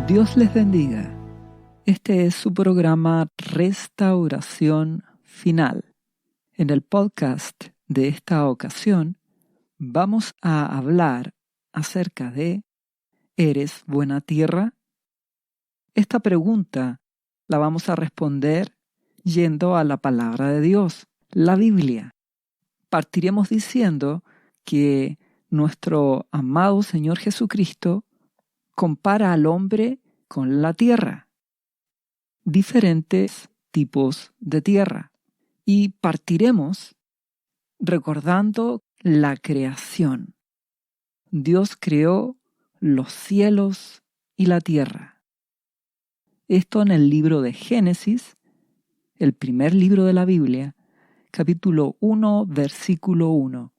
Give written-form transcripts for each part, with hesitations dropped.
Dios les bendiga. Este es su programa Restauración Final. En el podcast de esta ocasión vamos a hablar acerca de ¿eres buena tierra? Esta pregunta la vamos a responder yendo a la palabra de Dios, la Biblia. Partiremos diciendo que nuestro amado Señor Jesucristo compara al hombre con la tierra, diferentes tipos de tierra. Y partiremos recordando la creación. Dios creó los cielos y la tierra. Esto en el libro de Génesis, el primer libro de la Biblia, capítulo 1, versículo 1.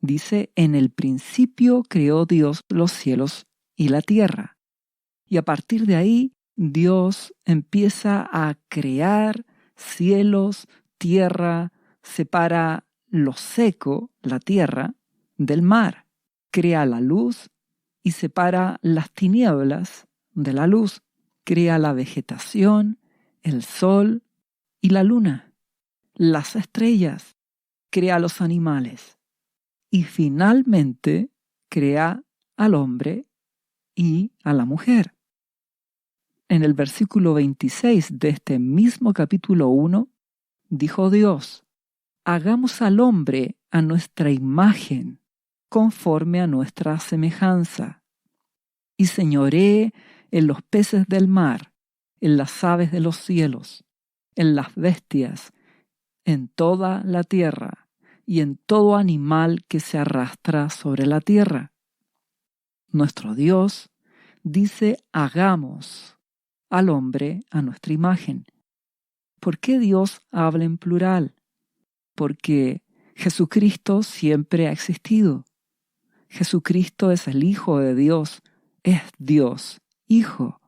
Dice, en el principio creó Dios los cielos y la tierra. Y a partir de ahí, Dios empieza a crear cielos, tierra, separa lo seco, la tierra, del mar. Crea la luz y separa las tinieblas de la luz. Crea la vegetación, el sol y la luna, las estrellas, crea los animales. Y finalmente crea al hombre y a la mujer. En el versículo 26 de este mismo capítulo 1, dijo Dios, hagamos al hombre a nuestra imagen, conforme a nuestra semejanza, y señoree en los peces del mar, en las aves de los cielos, en las bestias, en toda la tierra, y en todo animal que se arrastra sobre la tierra. Nuestro Dios dice, hagamos al hombre a nuestra imagen. ¿Por qué Dios habla en plural? Porque Jesucristo siempre ha existido. Jesucristo es el Hijo de Dios, es Dios, Hijo.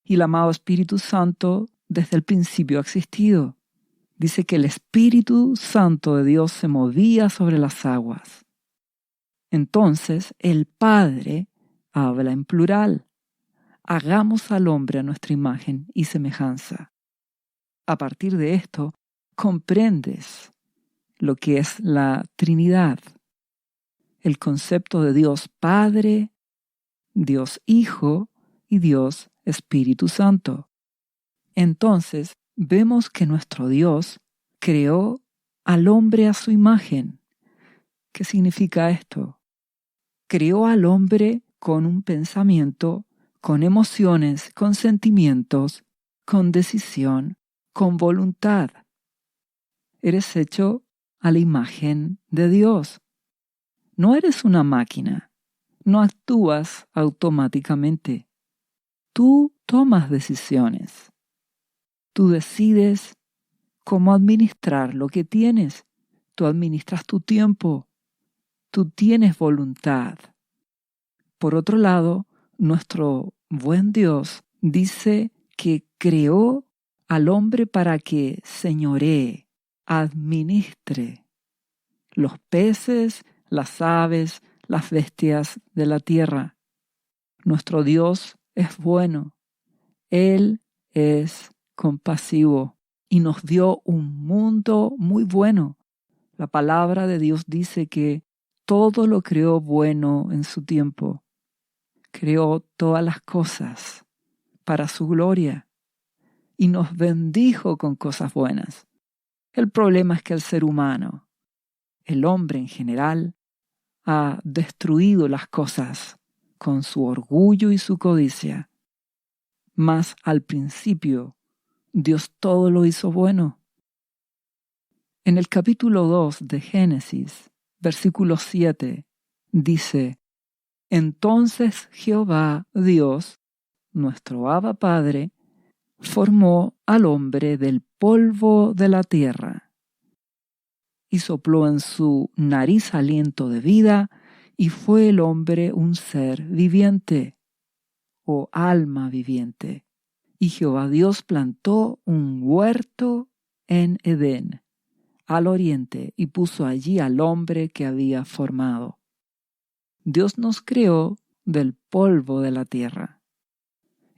Y el amado Espíritu Santo desde el principio ha existido. Dice que el Espíritu Santo de Dios se movía sobre las aguas. Entonces el Padre habla en plural. Hagamos al hombre a nuestra imagen y semejanza. A partir de esto, comprendes lo que es la Trinidad, el concepto de Dios Padre, Dios Hijo y Dios Espíritu Santo. Entonces, vemos que nuestro Dios creó al hombre a su imagen. ¿Qué significa esto? Creó al hombre con un pensamiento, con emociones, con sentimientos, con decisión, con voluntad. Eres hecho a la imagen de Dios. No eres una máquina. No actúas automáticamente. Tú tomas decisiones. Tú decides cómo administrar lo que tienes. Tú administras tu tiempo. Tú tienes voluntad. Por otro lado, nuestro buen Dios dice que creó al hombre para que señoree, administre los peces, las aves, las bestias de la tierra. Nuestro Dios es bueno. Él es compasivo y nos dio un mundo muy bueno. La palabra de Dios dice que todo lo creó bueno en su tiempo. Creó todas las cosas para su gloria y nos bendijo con cosas buenas. El problema es que el ser humano, el hombre en general, ha destruido las cosas con su orgullo y su codicia. Mas al principio, Dios todo lo hizo bueno. En el capítulo 2 de Génesis, versículo 7, dice, entonces Jehová Dios, nuestro Abba Padre, formó al hombre del polvo de la tierra y sopló en su nariz aliento de vida, y fue el hombre un ser viviente, o alma viviente. Y Jehová Dios plantó un huerto en Edén, al oriente, y puso allí al hombre que había formado. Dios nos creó del polvo de la tierra.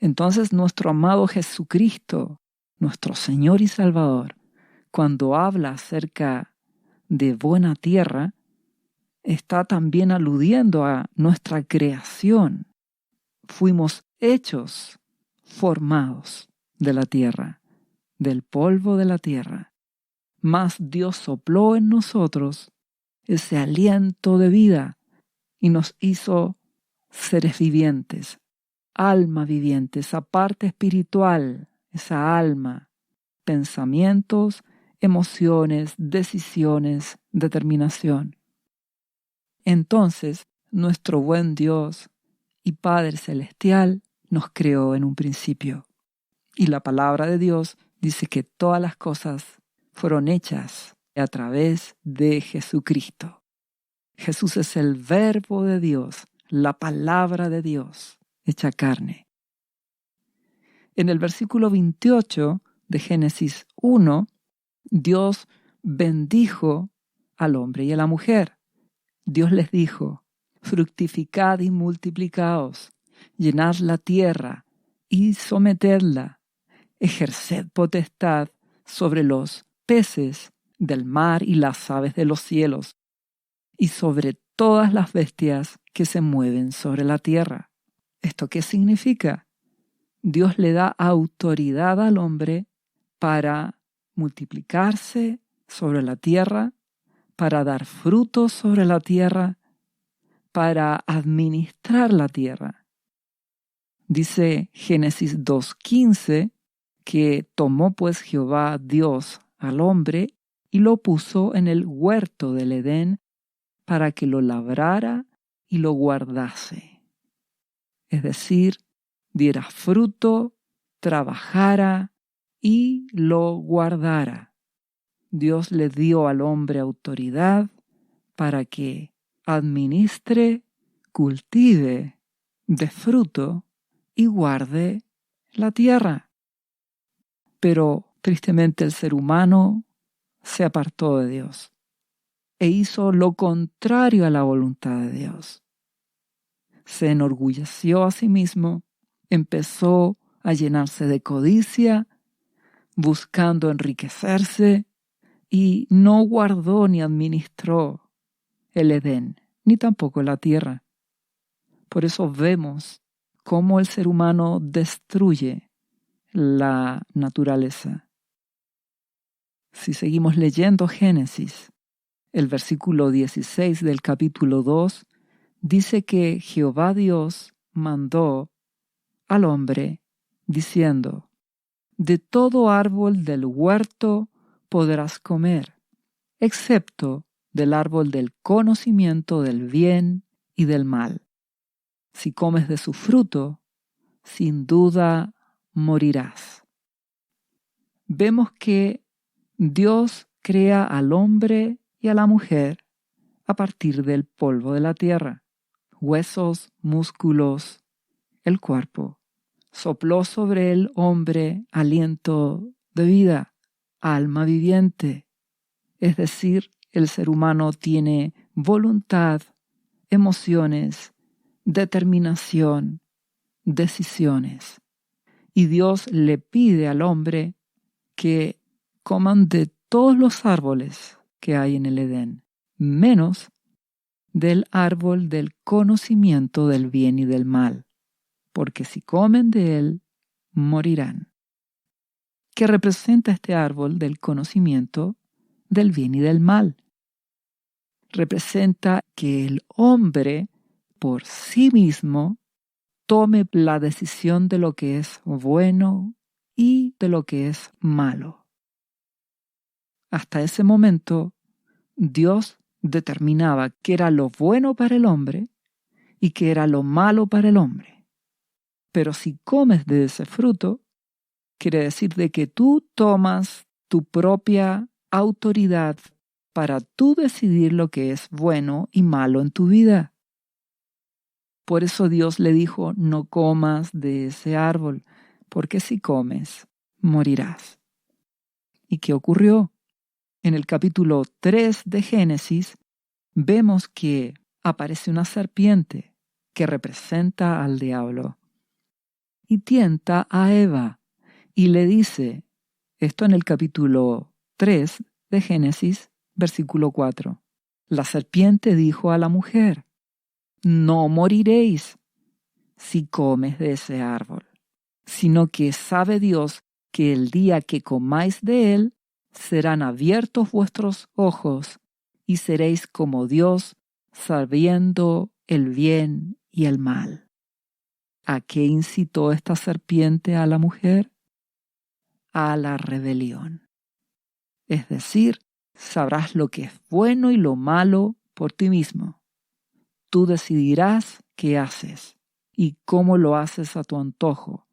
Entonces nuestro amado Jesucristo, nuestro Señor y Salvador, cuando habla acerca de buena tierra, está también aludiendo a nuestra creación. Fuimos hechos, formados de la tierra, del polvo de la tierra. Mas Dios sopló en nosotros ese aliento de vida y nos hizo seres vivientes, alma viviente, esa parte espiritual, esa alma, pensamientos, emociones, decisiones, determinación. Entonces, nuestro buen Dios y Padre Celestial nos creó en un principio. Y la palabra de Dios dice que todas las cosas fueron hechas a través de Jesucristo. Jesús es el Verbo de Dios, la palabra de Dios, hecha carne. En el versículo 28 de Génesis 1, Dios bendijo al hombre y a la mujer. Dios les dijo: fructificad y multiplicaos, llenad la tierra y sometedla, ejerced potestad sobre los peces del mar y las aves de los cielos, y sobre todas las bestias que se mueven sobre la tierra. ¿Esto qué significa? Dios le da autoridad al hombre para multiplicarse sobre la tierra, para dar frutos sobre la tierra, para administrar la tierra. Dice Génesis 2:15 que tomó pues Jehová Dios al hombre y lo puso en el huerto del Edén para que lo labrara y lo guardase. Es decir, diera fruto, trabajara y lo guardara. Dios le dio al hombre autoridad para que administre, cultive, dé fruto y guarde la tierra. Pero tristemente el ser humano se apartó de Dios e hizo lo contrario a la voluntad de Dios. Se enorgulleció a sí mismo, empezó a llenarse de codicia, buscando enriquecerse, y no guardó ni administró el Edén, ni tampoco la tierra. Por eso vemos cómo el ser humano destruye la naturaleza. Si seguimos leyendo Génesis, el versículo 16 del capítulo 2 dice que Jehová Dios mandó al hombre diciendo: de todo árbol del huerto podrás comer, excepto del árbol del conocimiento del bien y del mal. Si comes de su fruto, sin duda morirás. Vemos que Dios crea al hombre y a la mujer a partir del polvo de la tierra, huesos, músculos, el cuerpo. Sopló sobre el hombre aliento de vida, alma viviente. Es decir, el ser humano tiene voluntad, emociones, determinación, decisiones. Y Dios le pide al hombre que coman de todos los árboles que hay en el Edén, menos del árbol del conocimiento del bien y del mal, porque si comen de él, morirán. ¿Qué representa este árbol del conocimiento del bien y del mal? Representa que el hombre por sí mismo tome la decisión de lo que es bueno y de lo que es malo. Hasta ese momento, Dios determinaba qué era lo bueno para el hombre y qué era lo malo para el hombre. Pero si comes de ese fruto, quiere decir de que tú tomas tu propia autoridad para tú decidir lo que es bueno y malo en tu vida. Por eso Dios le dijo: no comas de ese árbol, porque si comes, morirás. ¿Y qué ocurrió? En el capítulo 3 de Génesis vemos que aparece una serpiente que representa al diablo. y tienta a Eva y le dice, esto en el capítulo 3 de Génesis, versículo 4. La serpiente dijo a la mujer, no moriréis si comes de ese árbol, sino que sabe Dios que el día que comáis de él, serán abiertos vuestros ojos y seréis como Dios, sabiendo el bien y el mal. ¿A qué incitó esta serpiente a la mujer? A la rebelión. Es decir, sabrás lo que es bueno y lo malo por ti mismo. Tú decidirás qué haces y cómo lo haces a tu antojo.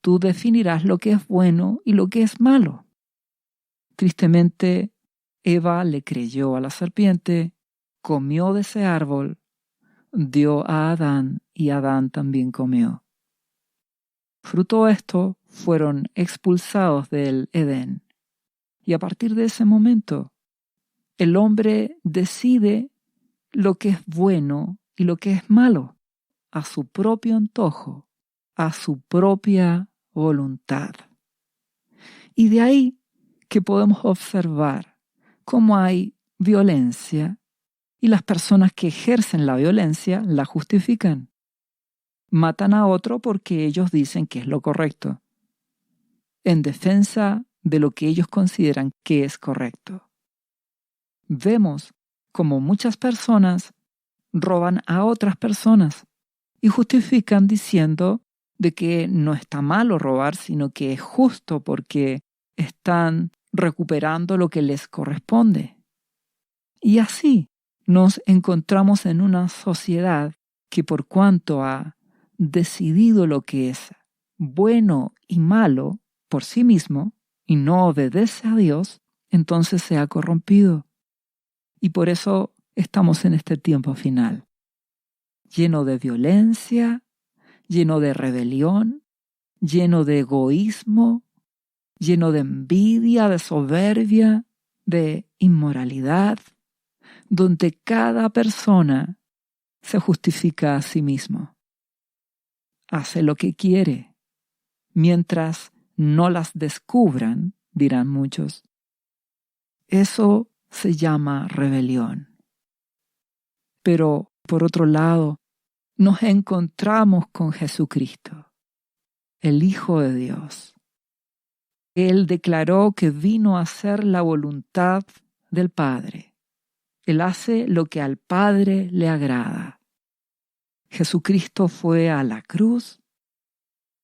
Tú definirás lo que es bueno y lo que es malo. Tristemente, Eva le creyó a la serpiente, comió de ese árbol, dio a Adán y Adán también comió. Fruto de esto, fueron expulsados del Edén. Y a partir de ese momento, el hombre decide lo que es bueno y lo que es malo, a su propio antojo, a su propia voluntad. Y de ahí que podemos observar cómo hay violencia y las personas que ejercen la violencia la justifican. Matan a otro porque ellos dicen que es lo correcto, en defensa de lo que ellos consideran que es correcto. Vemos como muchas personas roban a otras personas y justifican diciendo de que no está malo robar, sino que es justo porque están recuperando lo que les corresponde. Y así nos encontramos en una sociedad que por cuanto ha decidido lo que es bueno y malo por sí mismo y no obedece a Dios, entonces se ha corrompido. Y por eso estamos en este tiempo final, lleno de violencia, lleno de rebelión, lleno de egoísmo, lleno de envidia, de soberbia, de inmoralidad, donde cada persona se justifica a sí mismo. Hace lo que quiere, mientras no las descubran, dirán muchos. Eso se llama rebelión. Pero, por otro lado, nos encontramos con Jesucristo, el Hijo de Dios. Él declaró que vino a hacer la voluntad del Padre. Él hace lo que al Padre le agrada. Jesucristo fue a la cruz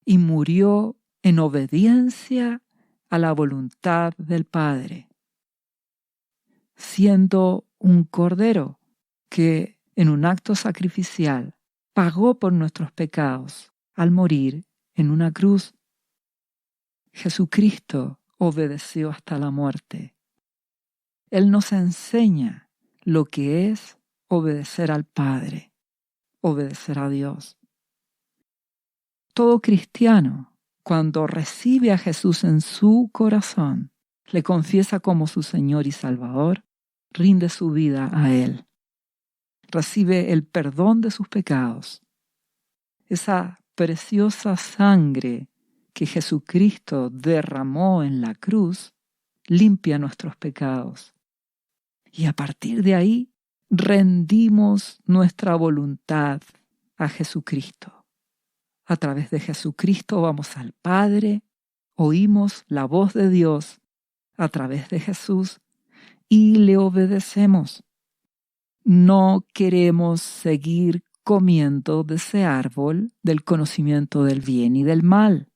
y murió en obediencia a la voluntad del Padre, siendo un cordero que en un acto sacrificial pagó por nuestros pecados al morir en una cruz. Jesucristo obedeció hasta la muerte. Él nos enseña lo que es obedecer al Padre, obedecer a Dios. Todo cristiano, cuando recibe a Jesús en su corazón, le confiesa como su Señor y Salvador, rinde su vida a Él. Recibe el perdón de sus pecados. Esa preciosa sangre que Jesucristo derramó en la cruz limpia nuestros pecados. Y a partir de ahí rendimos nuestra voluntad a Jesucristo. A través de Jesucristo vamos al Padre, oímos la voz de Dios a través de Jesús y le obedecemos. No queremos seguir comiendo de ese árbol del conocimiento del bien y del mal.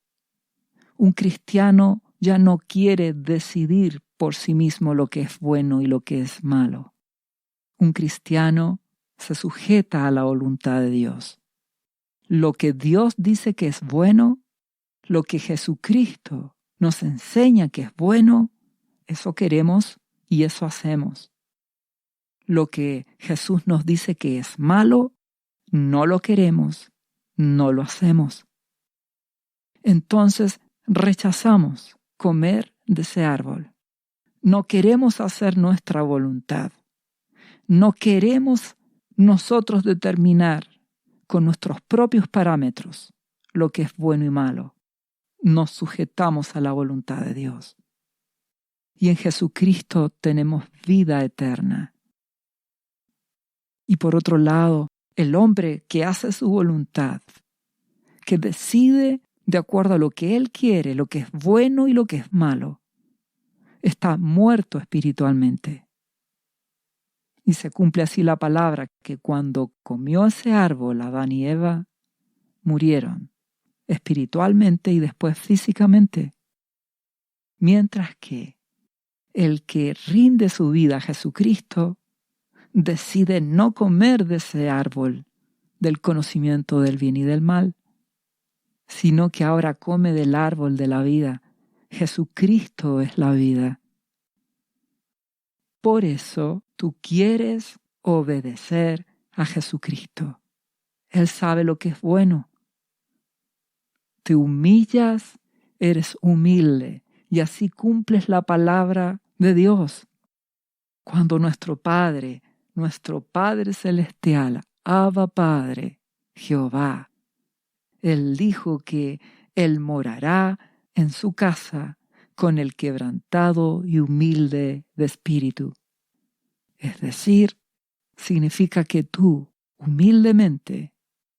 Un cristiano ya no quiere decidir por sí mismo lo que es bueno y lo que es malo. Un cristiano se sujeta a la voluntad de Dios. Lo que Dios dice que es bueno, lo que Jesucristo nos enseña que es bueno, eso queremos y eso hacemos. Lo que Jesús nos dice que es malo, no lo queremos, no lo hacemos. Entonces rechazamos comer de ese árbol. No queremos hacer nuestra voluntad. No queremos nosotros determinar con nuestros propios parámetros lo que es bueno y malo. Nos sujetamos a la voluntad de Dios. Y en Jesucristo tenemos vida eterna. Y por otro lado, el hombre que hace su voluntad, que decide de acuerdo a lo que él quiere, lo que es bueno y lo que es malo, está muerto espiritualmente. Y se cumple así la palabra que cuando comió ese árbol Adán y Eva murieron espiritualmente y después físicamente. Mientras que el que rinde su vida a Jesucristo decide no comer de ese árbol del conocimiento del bien y del mal, sino que ahora come del árbol de la vida. Jesucristo es la vida. Por eso tú quieres obedecer a Jesucristo. Él sabe lo que es bueno. Te humillas, eres humilde y así cumples la palabra de Dios. Cuando nuestro Padre Celestial, Abba Padre, Jehová, Él dijo que Él morará en su casa con el quebrantado y humilde de espíritu. Es decir, significa que tú, humildemente,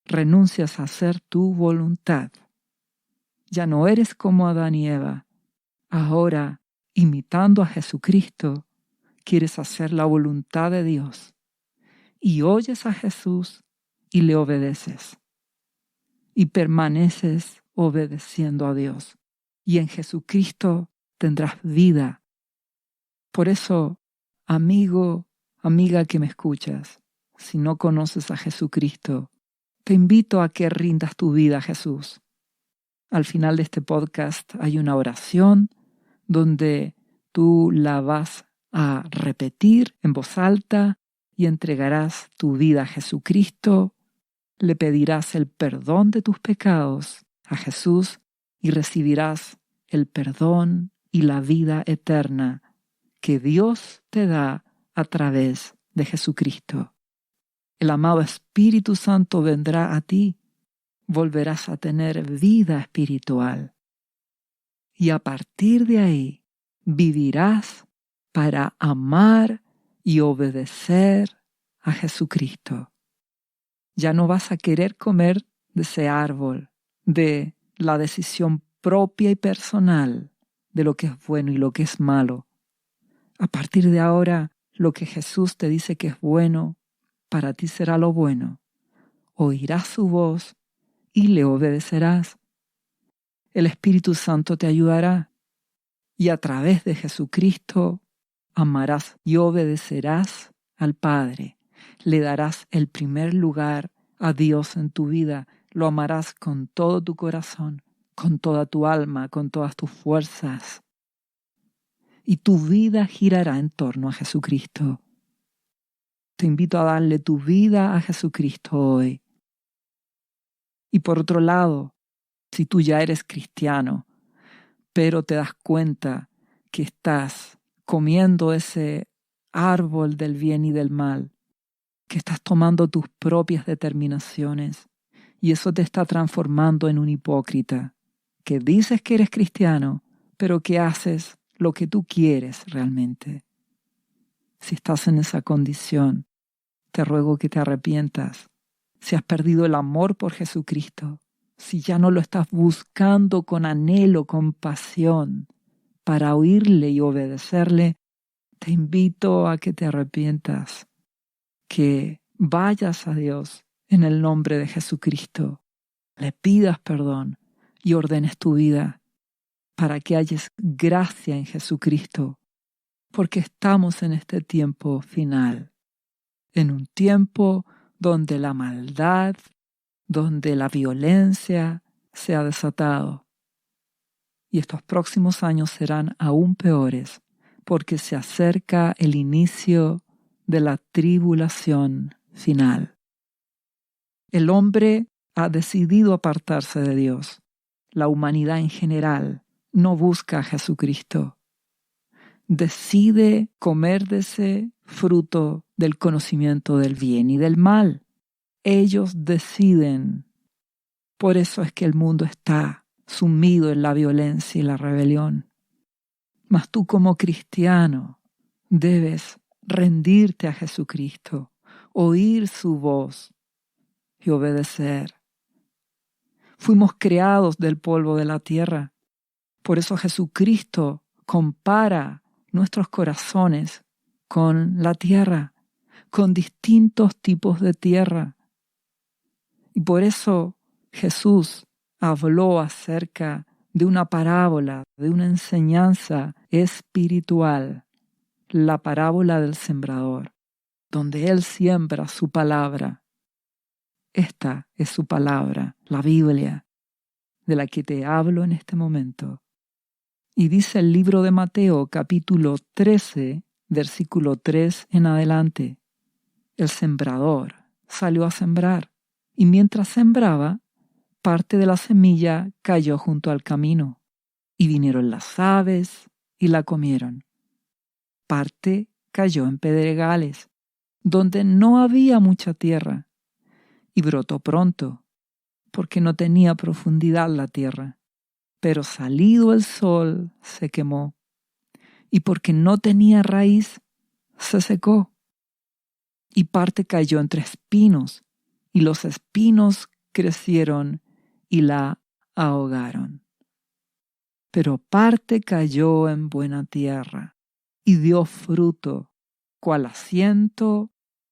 renuncias a hacer tu voluntad. Ya no eres como Adán y Eva. Ahora, imitando a Jesucristo, quieres hacer la voluntad de Dios. Y oyes a Jesús y le obedeces. Y permaneces obedeciendo a Dios. Y en Jesucristo tendrás vida. Por eso, amigo, amiga que me escuchas, si no conoces a Jesucristo, te invito a que rindas tu vida a Jesús. Al final de este podcast hay una oración donde tú la vas a repetir en voz alta y entregarás tu vida a Jesucristo, le pedirás el perdón de tus pecados a Jesús y recibirás el perdón y la vida eterna que Dios te da a través de Jesucristo. El amado Espíritu Santo vendrá a ti, volverás a tener vida espiritual. Y a partir de ahí vivirás para amar y obedecer a Jesucristo. Ya no vas a querer comer de ese árbol, de la decisión propia y personal de lo que es bueno y lo que es malo. A partir de ahora, lo que Jesús te dice que es bueno, para ti será lo bueno. Oirás su voz y le obedecerás. El Espíritu Santo te ayudará y a través de Jesucristo amarás y obedecerás al Padre. Le darás el primer lugar a Dios en tu vida. Lo amarás con todo tu corazón, con toda tu alma, con todas tus fuerzas. Y tu vida girará en torno a Jesucristo. Te invito a darle tu vida a Jesucristo hoy. Y por otro lado, si tú ya eres cristiano, pero te das cuenta que estás comiendo ese árbol del bien y del mal, que estás tomando tus propias determinaciones y eso te está transformando en un hipócrita, que dices que eres cristiano, pero que haces lo que tú quieres realmente. Si estás en esa condición, te ruego que te arrepientas. Si has perdido el amor por Jesucristo, si ya no lo estás buscando con anhelo, con pasión, para oírle y obedecerle, te invito a que te arrepientas, que vayas a Dios en el nombre de Jesucristo, le pidas perdón y ordenes tu vida para que hayas gracia en Jesucristo, porque estamos en este tiempo final, en un tiempo donde la maldad, donde la violencia se ha desatado. Y estos próximos años serán aún peores, porque se acerca el inicio de la tribulación final. El hombre ha decidido apartarse de Dios. La humanidad en general no busca a Jesucristo. Decide comer de ese fruto del conocimiento del bien y del mal. Ellos deciden. Por eso es que el mundo está sumido en la violencia y la rebelión. Mas tú como cristiano debes rendirte a Jesucristo, oír su voz y obedecer. Fuimos creados del polvo de la tierra. Por eso Jesucristo compara nuestros corazones con la tierra, con distintos tipos de tierra. Y por eso Jesús habló acerca de una parábola, de una enseñanza espiritual, la parábola del sembrador, donde Él siembra su palabra. Esta es su palabra, la Biblia, de la que te hablo en este momento. Y dice el libro de Mateo, capítulo 13, versículo 3 en adelante. El sembrador salió a sembrar, y mientras sembraba, parte de la semilla cayó junto al camino, y vinieron las aves y la comieron. Parte cayó en pedregales, donde no había mucha tierra, y brotó pronto, porque no tenía profundidad la tierra. Pero salido el sol se quemó, y porque no tenía raíz, se secó. Y parte cayó entre espinos, y los espinos crecieron y la ahogaron. Pero parte cayó en buena tierra, y dio fruto, cuál a 100,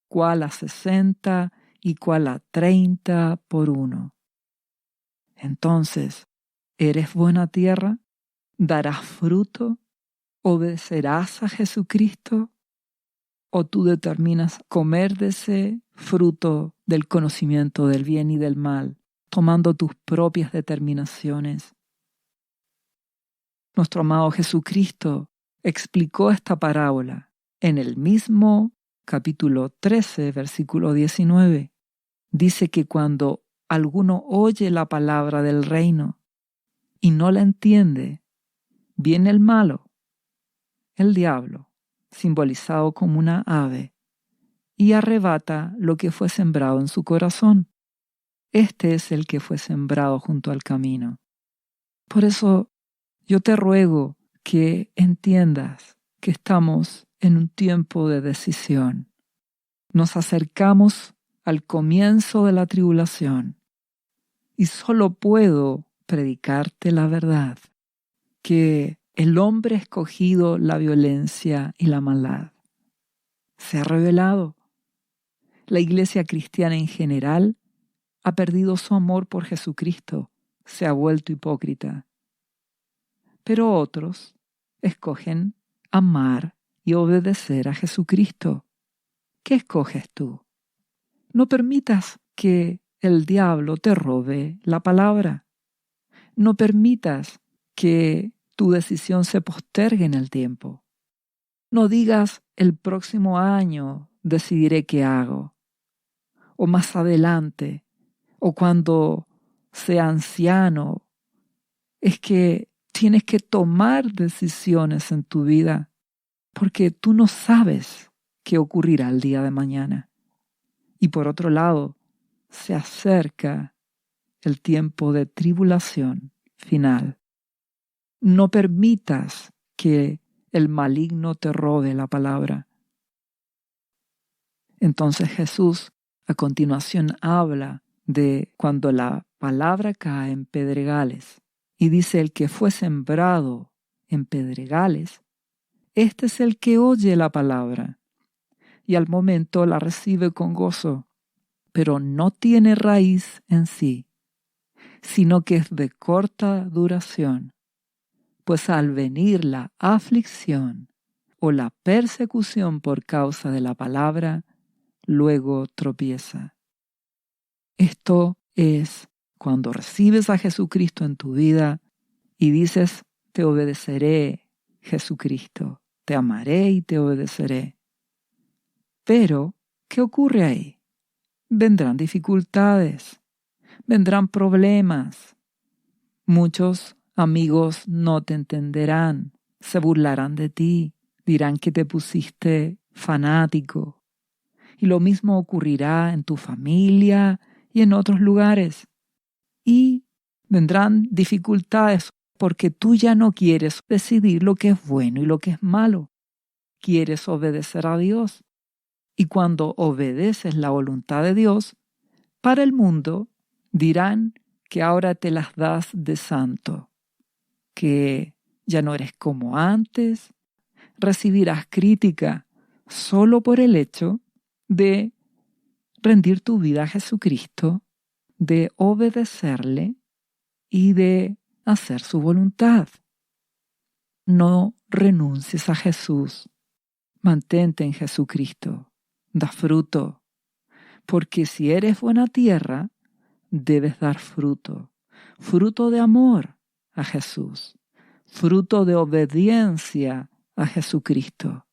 cuál a 60, y cuál a 30 por uno. Entonces, ¿eres buena tierra? ¿Darás fruto? ¿Obedecerás a Jesucristo? ¿O tú determinas comer de ese fruto del conocimiento del bien y del mal, tomando tus propias determinaciones? Nuestro amado Jesucristo explicó esta parábola en el mismo capítulo 13, versículo 19. Dice que cuando alguno oye la palabra del reino y no la entiende, viene el malo, el diablo, simbolizado como una ave, y arrebata lo que fue sembrado en su corazón. Este es el que fue sembrado junto al camino. Por eso yo te ruego que entiendas que estamos en un tiempo de decisión. Nos acercamos al comienzo de la tribulación y solo puedo predicarte la verdad, que el hombre ha escogido la violencia y la maldad. Se ha revelado. La iglesia cristiana en general ha perdido su amor por Jesucristo, se ha vuelto hipócrita. Pero otros escogen amar y obedecer a Jesucristo. ¿Qué escoges tú? No permitas que el diablo te robe la palabra. No permitas que tu decisión se postergue en el tiempo. No digas el próximo año decidiré qué hago, o más adelante, o cuando sea anciano. Es que tienes que tomar decisiones en tu vida, porque tú no sabes qué ocurrirá el día de mañana. Y por otro lado, se acerca el tiempo de tribulación final. No permitas que el maligno te robe la palabra. Entonces Jesús a continuación habla de cuando la palabra cae en pedregales. Y dice, el que fue sembrado en pedregales, este es el que oye la palabra y al momento la recibe con gozo, pero no tiene raíz en sí, sino que es de corta duración, pues al venir la aflicción o la persecución por causa de la palabra, luego tropieza. Esto es cuando recibes a Jesucristo en tu vida y dices, te obedeceré, Jesucristo, te amaré y te obedeceré. Pero, ¿qué ocurre ahí? Vendrán dificultades, vendrán problemas. Muchos amigos no te entenderán, se burlarán de ti, dirán que te pusiste fanático. Y lo mismo ocurrirá en tu familia y en otros lugares. y vendrán dificultades porque tú ya no quieres decidir lo que es bueno y lo que es malo. Quieres obedecer a Dios. Y cuando obedeces la voluntad de Dios, para el mundo dirán que ahora te las das de santo, que ya no eres como antes. Recibirás crítica solo por el hecho de rendir tu vida a Jesucristo, de obedecerle y de hacer su voluntad. No renuncies a Jesús. Mantente en Jesucristo. Da fruto. Porque si eres buena tierra, debes dar fruto. Fruto de amor a Jesús. Fruto de obediencia a Jesucristo.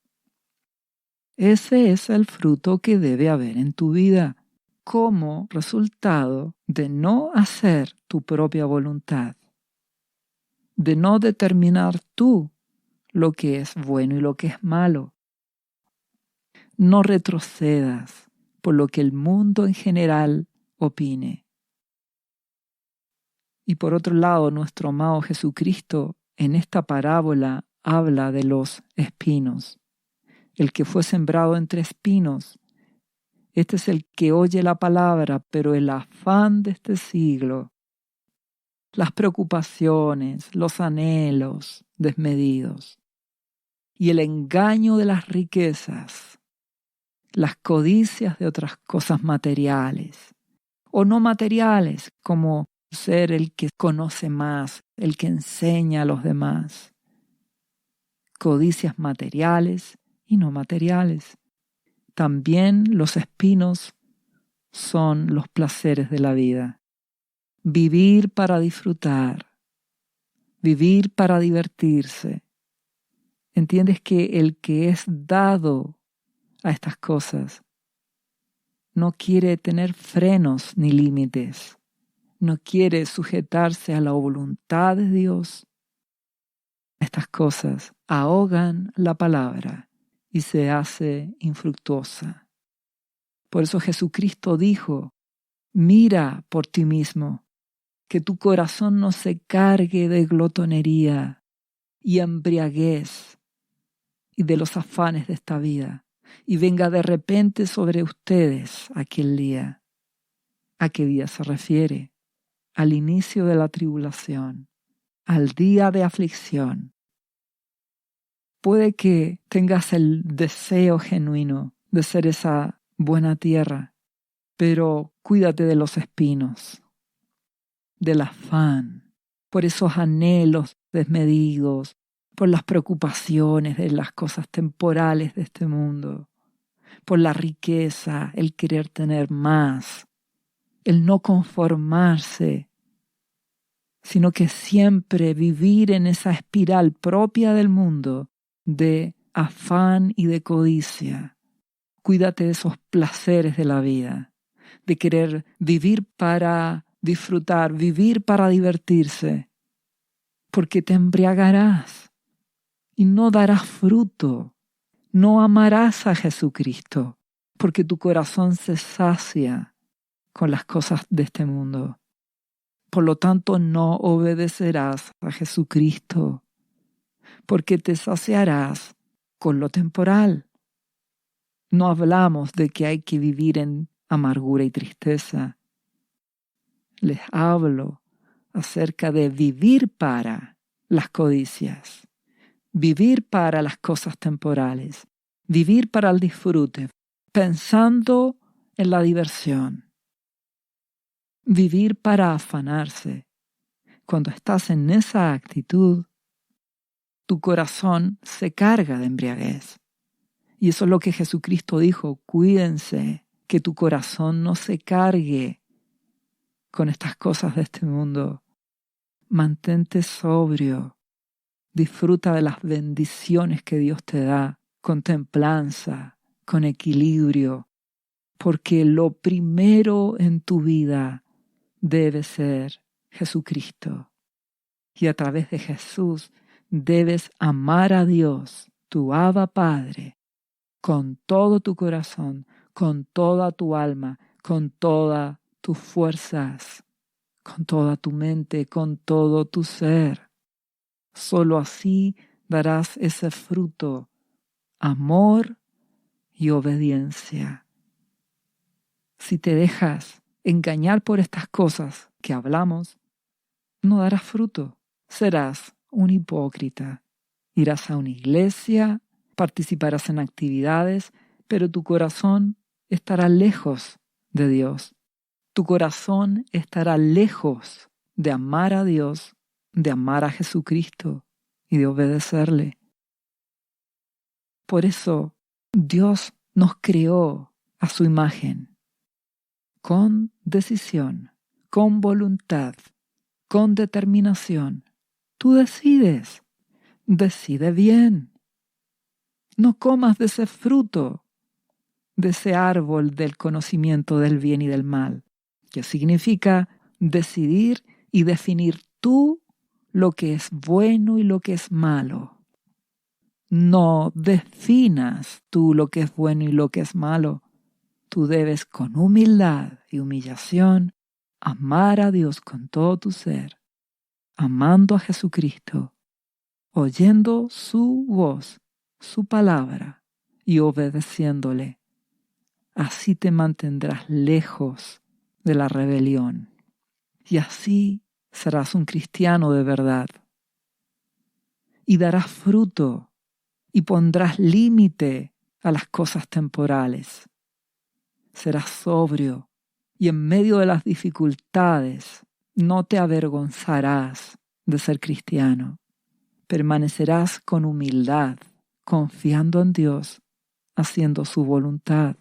Ese es el fruto que debe haber en tu vida como resultado de no hacer tu propia voluntad, de no determinar tú lo que es bueno y lo que es malo. No retrocedas por lo que el mundo en general opine. Y por otro lado, nuestro amado Jesucristo en esta parábola habla de los espinos. El que fue sembrado entre espinos, este es el que oye la palabra, pero el afán de este siglo, las preocupaciones, los anhelos desmedidos y el engaño de las riquezas, las codicias de otras cosas materiales o no materiales, como ser el que conoce más, el que enseña a los demás. Codicias materiales y no materiales. También los espinos son los placeres de la vida. Vivir para disfrutar, vivir para divertirse. ¿Entiendes que el que es dado a estas cosas no quiere tener frenos ni límites? No quiere sujetarse a la voluntad de Dios. Estas cosas ahogan la palabra y se hace infructuosa. Por eso Jesucristo dijo, mira por ti mismo, que tu corazón no se cargue de glotonería y embriaguez y de los afanes de esta vida, y venga de repente sobre ustedes aquel día. ¿A qué día se refiere? Al inicio de la tribulación, al día de aflicción. Puede que tengas el deseo genuino de ser esa buena tierra, pero cuídate de los espinos, del afán, por esos anhelos desmedidos, por las preocupaciones de las cosas temporales de este mundo, por la riqueza, el querer tener más, el no conformarse, sino que siempre vivir en esa espiral propia del mundo de afán y de codicia. Cuídate de esos placeres de la vida, de querer vivir para disfrutar, vivir para divertirse, porque te embriagarás y no darás fruto, no amarás a Jesucristo, porque tu corazón se sacia con las cosas de este mundo. Por lo tanto, no obedecerás a Jesucristo, porque te saciarás con lo temporal. No hablamos de que hay que vivir en amargura y tristeza. Les hablo acerca de vivir para las codicias, vivir para las cosas temporales, vivir para el disfrute, pensando en la diversión, vivir para afanarse. Cuando estás en esa actitud, tu corazón se carga de embriaguez. Y eso es lo que Jesucristo dijo, cuídense que tu corazón no se cargue con estas cosas de este mundo. Mantente sobrio, disfruta de las bendiciones que Dios te da, con templanza, con equilibrio, porque lo primero en tu vida debe ser Jesucristo. Y a través de Jesús debes amar a Dios, tu Abba Padre, con todo tu corazón, con toda tu alma, con todas tus fuerzas, con toda tu mente, con todo tu ser. Solo así darás ese fruto, amor y obediencia. Si te dejas engañar por estas cosas que hablamos, no darás fruto. Serás un hipócrita. Irás a una iglesia, participarás en actividades, pero tu corazón estará lejos de Dios. Tu corazón estará lejos de amar a Dios, de amar a Jesucristo y de obedecerle. Por eso Dios nos creó a su imagen, con decisión, con voluntad, con determinación. Tú decides, decide bien. No comas de ese fruto, de ese árbol del conocimiento del bien y del mal, que significa decidir y definir tú lo que es bueno y lo que es malo. No definas tú lo que es bueno y lo que es malo. Tú debes con humildad y humillación amar a Dios con todo tu ser, amando a Jesucristo, oyendo su voz, su palabra y obedeciéndole. Así te mantendrás lejos de la rebelión y así serás un cristiano de verdad. Y darás fruto y pondrás límite a las cosas temporales. Serás sobrio y en medio de las dificultades no te avergonzarás de ser cristiano. Permanecerás con humildad, confiando en Dios, haciendo su voluntad.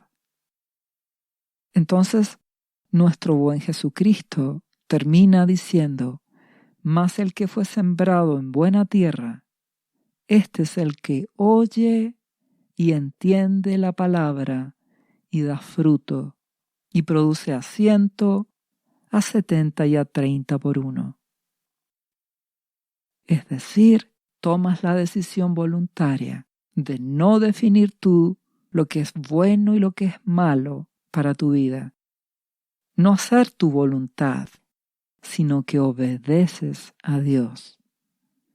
Entonces, nuestro buen Jesucristo termina diciendo: mas el que fue sembrado en buena tierra, este es el que oye y entiende la palabra y da fruto, y produce a 100, a 70 y a 30 por uno. Es decir, tomas la decisión voluntaria de no definir tú lo que es bueno y lo que es malo para tu vida. No hacer tu voluntad, sino que obedeces a Dios.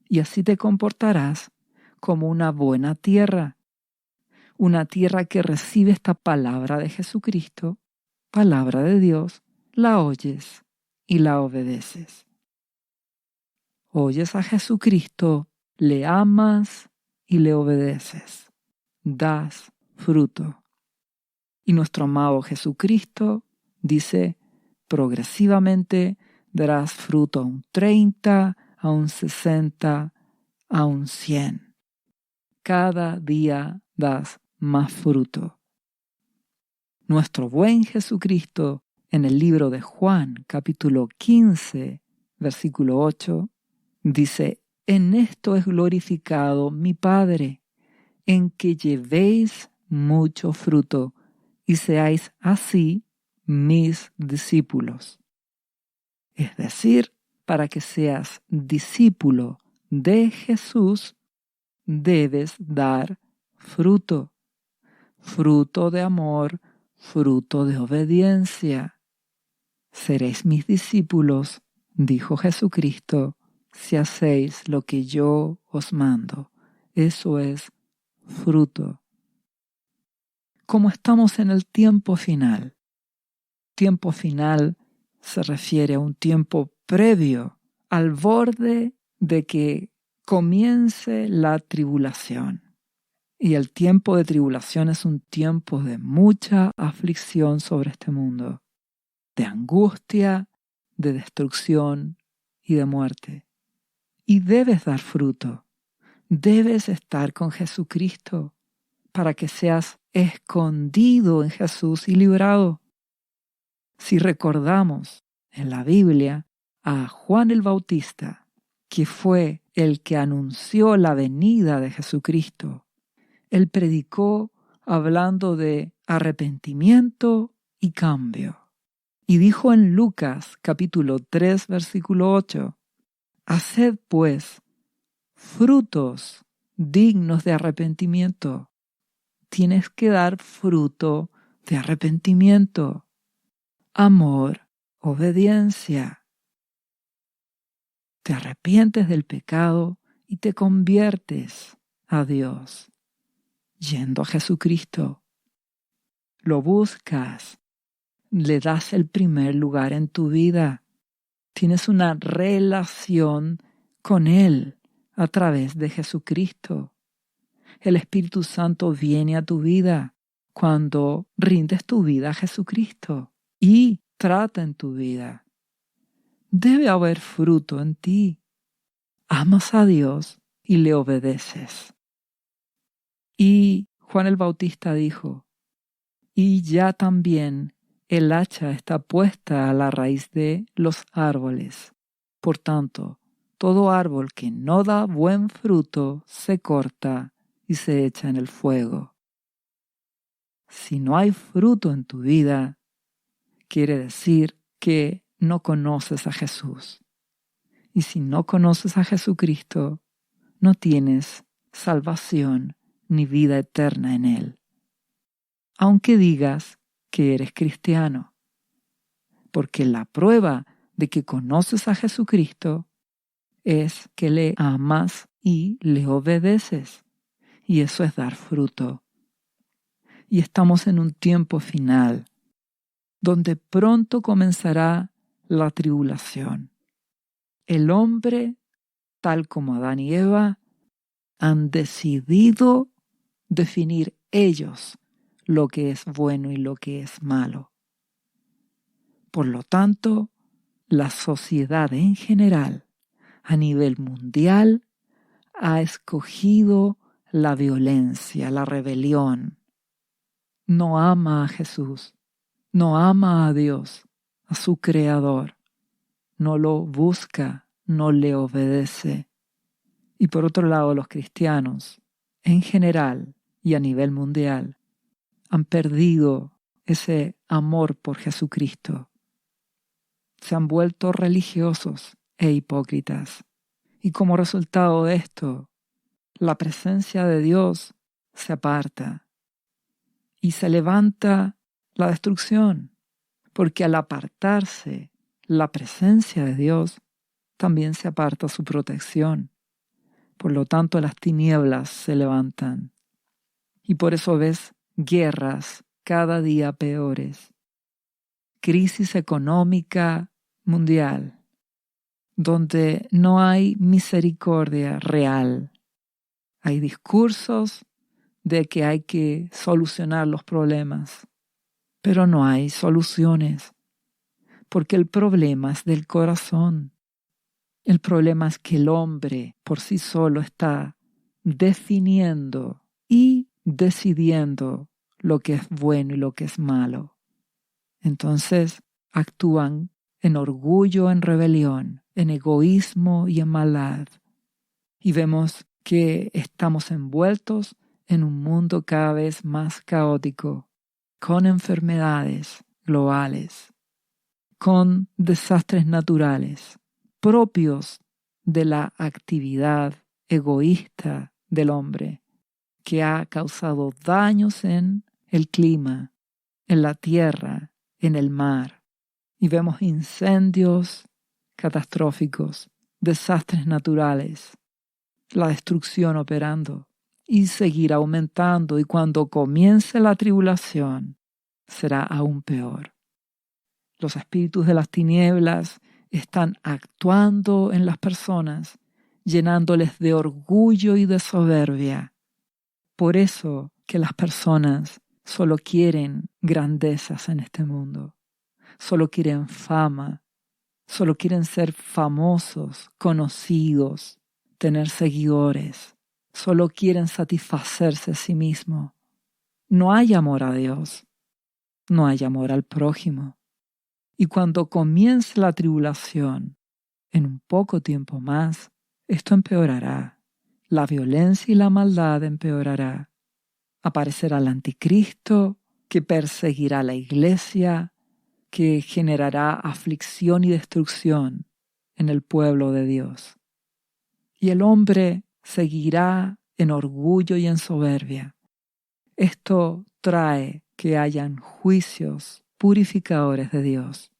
Y así te comportarás como una buena tierra que recibe esta palabra de Jesucristo, palabra de Dios, la oyes y la obedeces. Oyes a Jesucristo, le amas y le obedeces. Das fruto. Y nuestro amado Jesucristo dice: progresivamente darás fruto a un 30, a un 60, a un 100. Cada día das más fruto. Nuestro buen Jesucristo, en el libro de Juan, capítulo 15, versículo 8, dice: en esto es glorificado mi Padre, en que llevéis mucho fruto y seáis así mis discípulos. Es decir, para que seas discípulo de Jesús, debes dar fruto. Fruto de amor, fruto de obediencia. Seréis mis discípulos, dijo Jesucristo, si hacéis lo que yo os mando. Eso es fruto. Como estamos en el tiempo final se refiere a un tiempo previo, al borde de que comience la tribulación. Y el tiempo de tribulación es un tiempo de mucha aflicción sobre este mundo, de angustia, de destrucción y de muerte. Y debes dar fruto, debes estar con Jesucristo para que seas escondido en Jesús y librado. Si recordamos en la Biblia a Juan el Bautista, que fue el que anunció la venida de Jesucristo, él predicó hablando de arrepentimiento y cambio. Y dijo en Lucas capítulo 3, versículo 8, haced pues frutos dignos de arrepentimiento. Tienes que dar fruto de arrepentimiento, amor, obediencia. te arrepientes del pecado y te conviertes a Dios, yendo a Jesucristo. Lo buscas, le das el primer lugar en tu vida. Tienes una relación con Él a través de Jesucristo. El Espíritu Santo viene a tu vida cuando rindes tu vida a Jesucristo y trata en tu vida. Debe haber fruto en ti. Amas a Dios y le obedeces. Y Juan el Bautista dijo, y ya también el hacha está puesta a la raíz de los árboles. Por tanto, todo árbol que no da buen fruto se corta y se echa en el fuego. Si no hay fruto en tu vida, quiere decir que no conoces a Jesús. Y si no conoces a Jesucristo, no tienes salvación ni vida eterna en Él. Aunque digas que eres cristiano, porque la prueba de que conoces a Jesucristo es que le amas y le obedeces, y eso es dar fruto. Y estamos en un tiempo final, donde pronto comenzará la tribulación. El hombre, tal como Adán y Eva, han decidido definir ellos lo que es bueno y lo que es malo. Por lo tanto, la sociedad en general, a nivel mundial, ha escogido la violencia, la rebelión. No ama a Jesús, no ama a Dios, a su Creador. No lo busca, no le obedece. Y por otro lado, los cristianos, en general y a nivel mundial, han perdido ese amor por Jesucristo. Se han vuelto religiosos e hipócritas. Y como resultado de esto, la presencia de Dios se aparta y se levanta la destrucción, porque al apartarse la presencia de Dios, también se aparta su protección. Por lo tanto, las tinieblas se levantan. Y por eso ves guerras cada día peores. Crisis económica mundial, donde no hay misericordia real. Hay discursos de que hay que solucionar los problemas, pero no hay soluciones, porque el problema es del corazón. El problema es que el hombre por sí solo está definiendo y decidiendo lo que es bueno y lo que es malo. Entonces actúan en orgullo, en rebelión, en egoísmo y en maldad. Y vemos que estamos envueltos en un mundo cada vez más caótico, con enfermedades globales, con desastres naturales propios de la actividad egoísta del hombre, que ha causado daños en el clima, en la tierra, en el mar. Y vemos incendios catastróficos, desastres naturales, la destrucción operando y seguir aumentando. Y cuando comience la tribulación, será aún peor. Los espíritus de las tinieblas están actuando en las personas, llenándoles de orgullo y de soberbia. Por eso que las personas solo quieren grandezas en este mundo, solo quieren fama, solo quieren ser famosos, conocidos, tener seguidores, solo quieren satisfacerse a sí mismos. No hay amor a Dios, no hay amor al prójimo. Y cuando comience la tribulación, en un poco tiempo más, esto empeorará. La violencia y la maldad empeorará. Aparecerá el anticristo que perseguirá a la iglesia, que generará aflicción y destrucción en el pueblo de Dios. Y el hombre seguirá en orgullo y en soberbia. Esto trae que hayan juicios purificadores de Dios,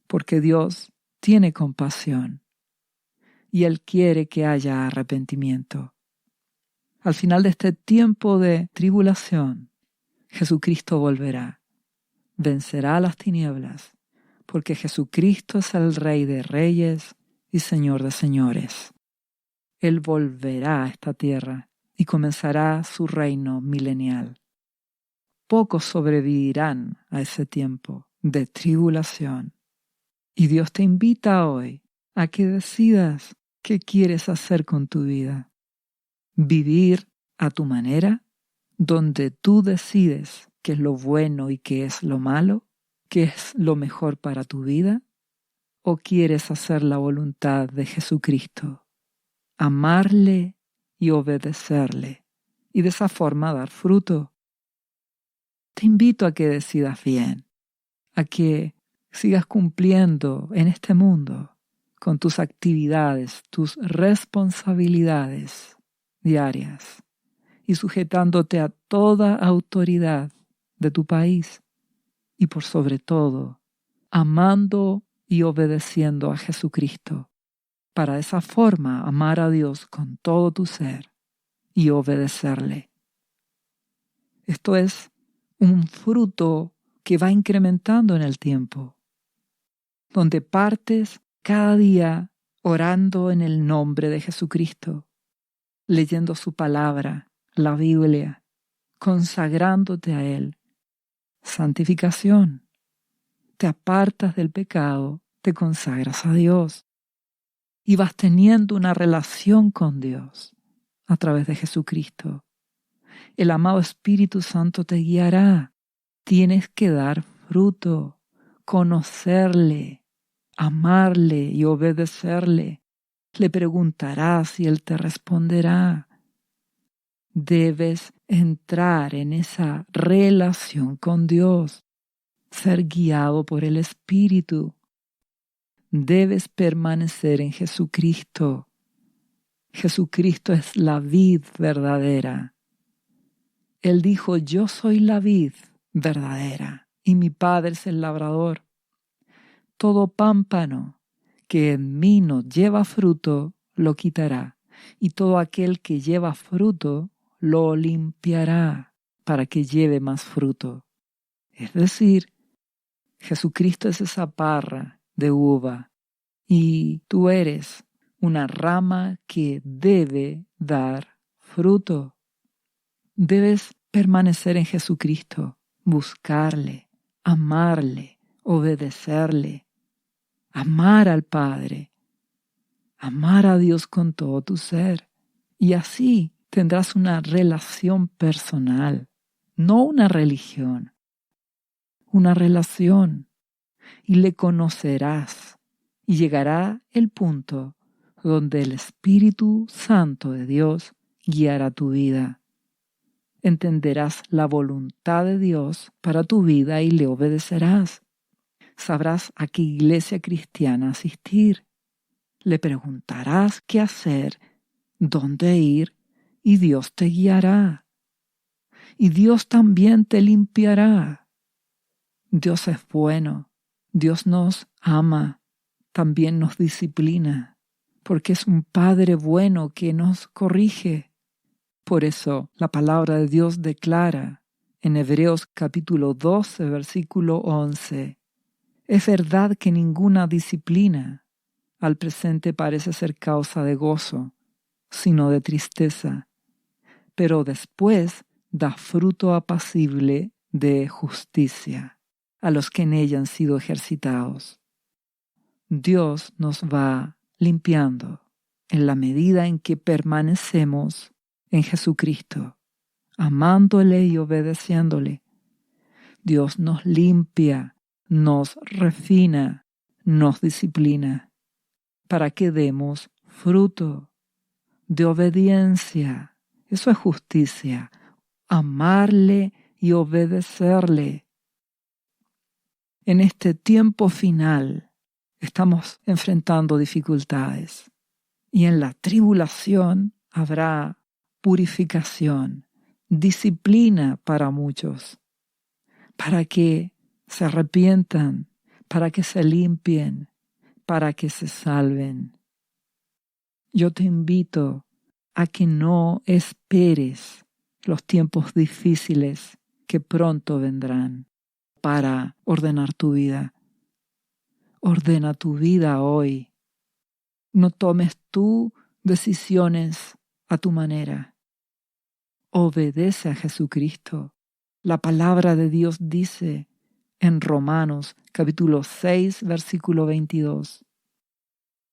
porque Dios tiene compasión. y Él quiere que haya arrepentimiento. Al final de este tiempo de tribulación, Jesucristo volverá, vencerá las tinieblas, porque Jesucristo es el Rey de reyes y Señor de señores. Él volverá a esta tierra y comenzará su reino milenial. Pocos sobrevivirán a ese tiempo de tribulación. Y Dios te invita hoy a que decidas qué quieres hacer con tu vida. Vivir a tu manera, donde tú decides qué es lo bueno y qué es lo malo, qué es lo mejor para tu vida, o quieres hacer la voluntad de Jesucristo, amarle y obedecerle, y de esa forma dar fruto. Te invito a que decidas bien, a que sigas cumpliendo en este mundo con tus actividades, tus responsabilidades diarias y sujetándote a toda autoridad de tu país y por sobre todo amando y obedeciendo a Jesucristo para de esa forma amar a Dios con todo tu ser y obedecerle. Esto es un fruto que va incrementando en el tiempo, donde partes cada día orando en el nombre de Jesucristo, leyendo su palabra, la Biblia, consagrándote a Él. Santificación. Te apartas del pecado, te consagras a Dios y vas teniendo una relación con Dios a través de Jesucristo. El amado Espíritu Santo te guiará. Tienes que dar fruto, conocerle, amarle y obedecerle. Le preguntarás y Él te responderá. Debes entrar en esa relación con Dios, ser guiado por el Espíritu. Debes permanecer en Jesucristo. Jesucristo es la vid verdadera. Él dijo, yo soy la vid verdadera y mi Padre es el labrador. Todo pámpano que en mí no lleva fruto, lo quitará, y todo aquel que lleva fruto, lo limpiará para que lleve más fruto. Es decir, Jesucristo es esa parra de uva y tú eres una rama que debe dar fruto. Debes permanecer en Jesucristo, buscarle, amarle, obedecerle, amar al Padre, amar a Dios con todo tu ser. Y así tendrás una relación personal, no una religión, una relación. Y le conocerás y llegará el punto donde el Espíritu Santo de Dios guiará tu vida. Entenderás la voluntad de Dios para tu vida y le obedecerás. Sabrás a qué iglesia cristiana asistir. Le preguntarás qué hacer, dónde ir, y Dios te guiará. Y Dios también te limpiará. Dios es bueno. Dios nos ama, también nos disciplina, porque es un Padre bueno que nos corrige. Por eso la palabra de Dios declara en Hebreos capítulo 12, versículo 11, es verdad que ninguna disciplina al presente parece ser causa de gozo, sino de tristeza, pero después da fruto apacible de justicia a los que en ella han sido ejercitados. Dios nos va limpiando en la medida en que permanecemos en Jesucristo, amándole y obedeciéndole. Dios nos limpia, nos refina, nos disciplina, para que demos fruto de obediencia. Eso es justicia, amarle y obedecerle. En este tiempo final estamos enfrentando dificultades y en la tribulación habrá purificación, disciplina para muchos, para que se arrepientan, para que se limpien, para que se salven. yo te invito a que no esperes los tiempos difíciles que pronto vendrán para ordenar tu vida. Ordena tu vida hoy. No tomes tú decisiones a tu manera. Obedece a Jesucristo. La palabra de Dios dice en Romanos capítulo 6, versículo 22.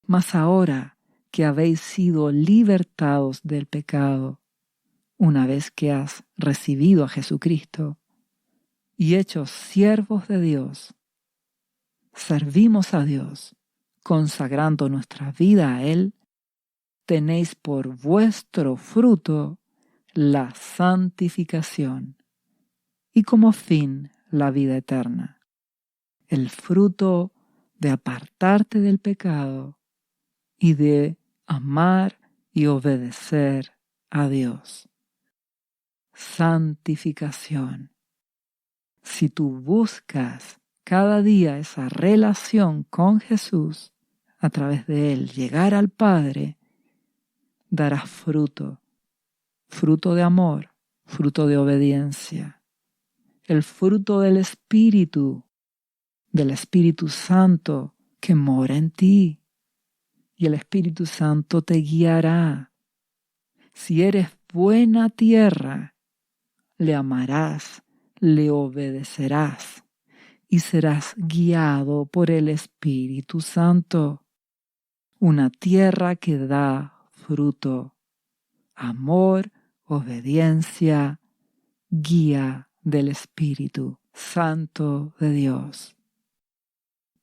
Mas ahora que habéis sido libertados del pecado, una vez que has recibido a Jesucristo y hechos siervos de Dios, servimos a Dios, consagrando nuestra vida a Él, tenéis por vuestro fruto la santificación y como fin la vida eterna, el fruto de apartarte del pecado y de amar y obedecer a Dios. Santificación. Si tú buscas cada día esa relación con Jesús, a través de Él llegar al Padre, darás fruto, fruto de amor, fruto de obediencia, el fruto del Espíritu Santo que mora en ti, y el Espíritu Santo te guiará. Si eres buena tierra, le amarás, le obedecerás y serás guiado por el Espíritu Santo. Una tierra que da fruto, amor, obediencia, guía del Espíritu Santo de Dios.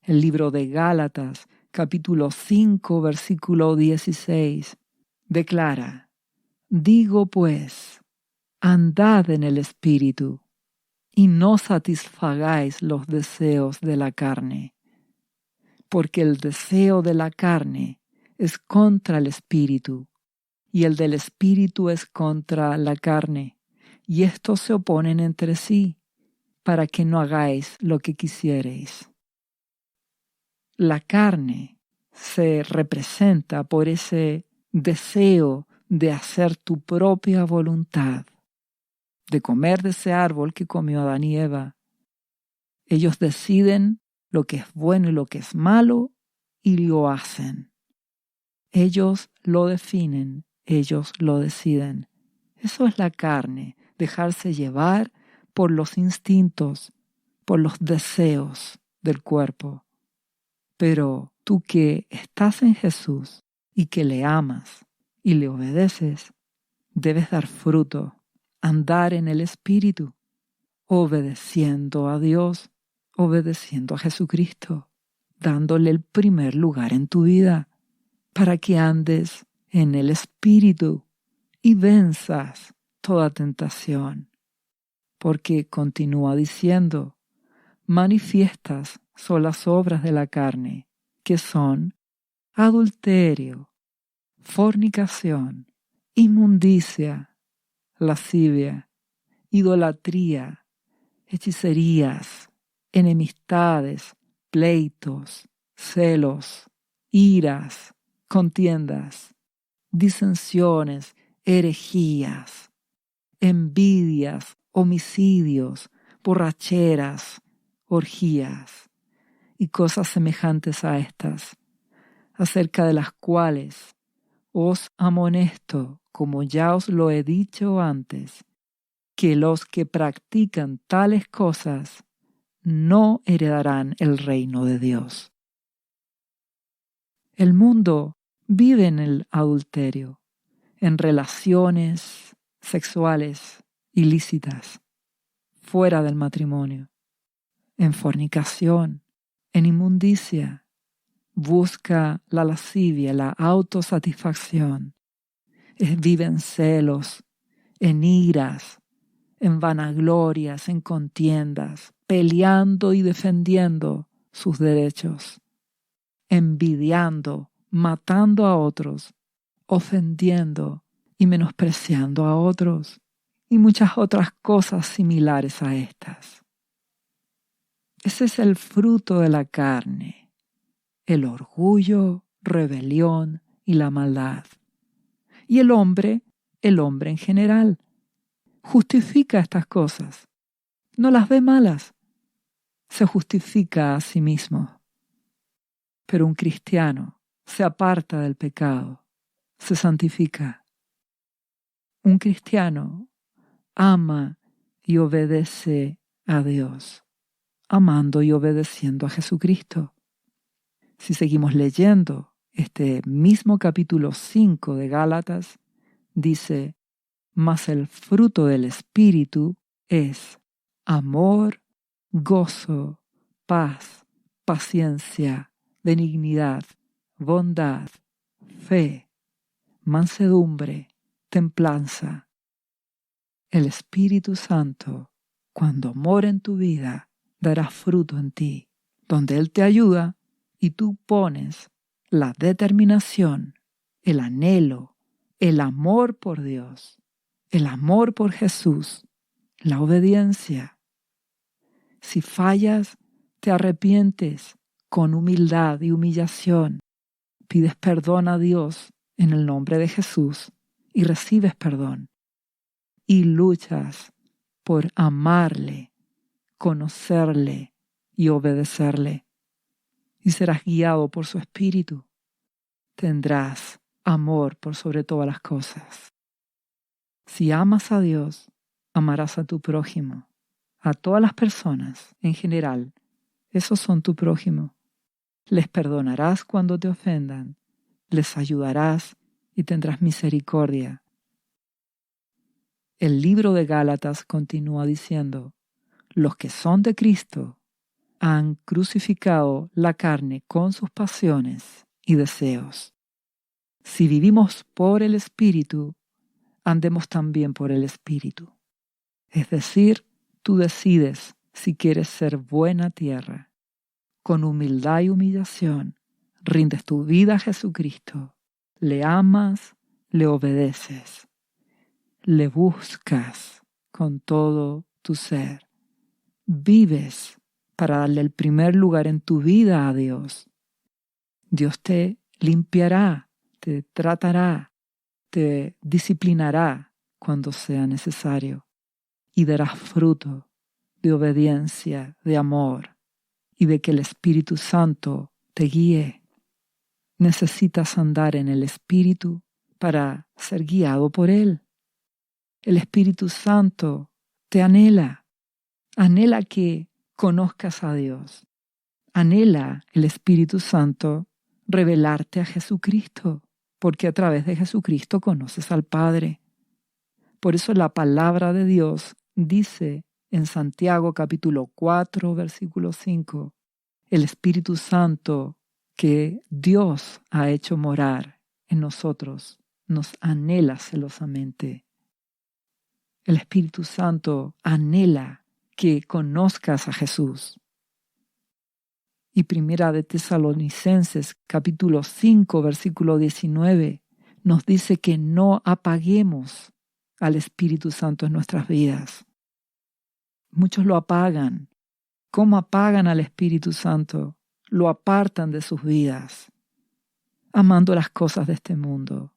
El libro de Gálatas, capítulo 5, versículo 16, declara: digo pues, andad en el Espíritu, y no satisfagáis los deseos de la carne, porque el deseo de la carne es contra el Espíritu, y el del Espíritu es contra la carne, y estos se oponen entre sí, para que no hagáis lo que quisiereis. La carne se representa por ese deseo de hacer tu propia voluntad, de comer de ese árbol que comió Adán y Eva. Ellos deciden lo que es bueno y lo que es malo y lo hacen. Ellos lo definen, ellos lo deciden. Eso es la carne, dejarse llevar por los instintos, por los deseos del cuerpo. Pero tú que estás en Jesús y que le amas y le obedeces, debes dar fruto, andar en el Espíritu, obedeciendo a Dios, obedeciendo a Jesucristo, dándole el primer lugar en tu vida, para que andes en el Espíritu y venzas toda tentación. Porque continúa diciendo, manifiestas son las obras de la carne, que son adulterio, fornicación, inmundicia, lascivia, idolatría, hechicerías, enemistades, pleitos, celos, iras, contiendas, disensiones, herejías, envidias, homicidios, borracheras, orgías y cosas semejantes a estas, acerca de las cuales os amonesto, como ya os lo he dicho antes, que los que practican tales cosas no heredarán el reino de Dios. El mundo vive en el adulterio, en relaciones sexuales ilícitas, fuera del matrimonio, en fornicación, en inmundicia, busca la lascivia, la autosatisfacción, vive en celos, en iras, en vanaglorias, en contiendas, peleando y defendiendo sus derechos, envidiando, matando a otros, ofendiendo y menospreciando a otros, y muchas otras cosas similares a estas. Ese es el fruto de la carne, el orgullo, rebelión y la maldad. Y el hombre en general, justifica estas cosas. No las ve malas. Se justifica a sí mismo. Pero un cristiano se aparta del pecado, se santifica. Un cristiano ama y obedece a Dios, amando y obedeciendo a Jesucristo. Si seguimos leyendo este mismo capítulo 5 de Gálatas, dice: mas el fruto del Espíritu es amor, gozo, paz, paciencia, benignidad, bondad, fe, mansedumbre, templanza. El Espíritu Santo, cuando mora en tu vida, dará fruto en ti, donde Él te ayuda y tú pones la determinación, el anhelo, el amor por Dios, el amor por Jesús, la obediencia. Si fallas, te arrepientes con humildad y humillación, pides perdón a Dios en el nombre de Jesús y recibes perdón. Y luchas por amarle, conocerle y obedecerle. Y serás guiado por su Espíritu. Tendrás amor por sobre todas las cosas. Si amas a Dios, amarás a tu prójimo. A todas las personas en general, esos son tu prójimo. Les perdonarás cuando te ofendan, les ayudarás y tendrás misericordia. El libro de Gálatas continúa diciendo: los que son de Cristo han crucificado la carne con sus pasiones y deseos. Si vivimos por el Espíritu, andemos también por el Espíritu. Es decir, tú decides si quieres ser buena tierra. Con humildad y humillación, rindes tu vida a Jesucristo. Le amas, le obedeces. Le buscas con todo tu ser. Vives para darle el primer lugar en tu vida a Dios. Dios te limpiará, te tratará, te disciplinará cuando sea necesario y darás fruto de obediencia, de amor y de que el Espíritu Santo te guíe. Necesitas andar en el Espíritu para ser guiado por Él. El Espíritu Santo te anhela que conozcas a Dios. Anhela el Espíritu Santo revelarte a Jesucristo, porque a través de Jesucristo conoces al Padre. Por eso la palabra de Dios dice en Santiago capítulo 4, versículo 5, el Espíritu Santo que Dios ha hecho morar en nosotros nos anhela celosamente. El Espíritu Santo anhela que conozcas a Jesús. Y Primera de Tesalonicenses capítulo 5 versículo 19 nos dice que no apaguemos al Espíritu Santo en nuestras vidas. Muchos lo apagan. ¿Cómo apagan al Espíritu Santo? Lo apartan de sus vidas, amando las cosas de este mundo,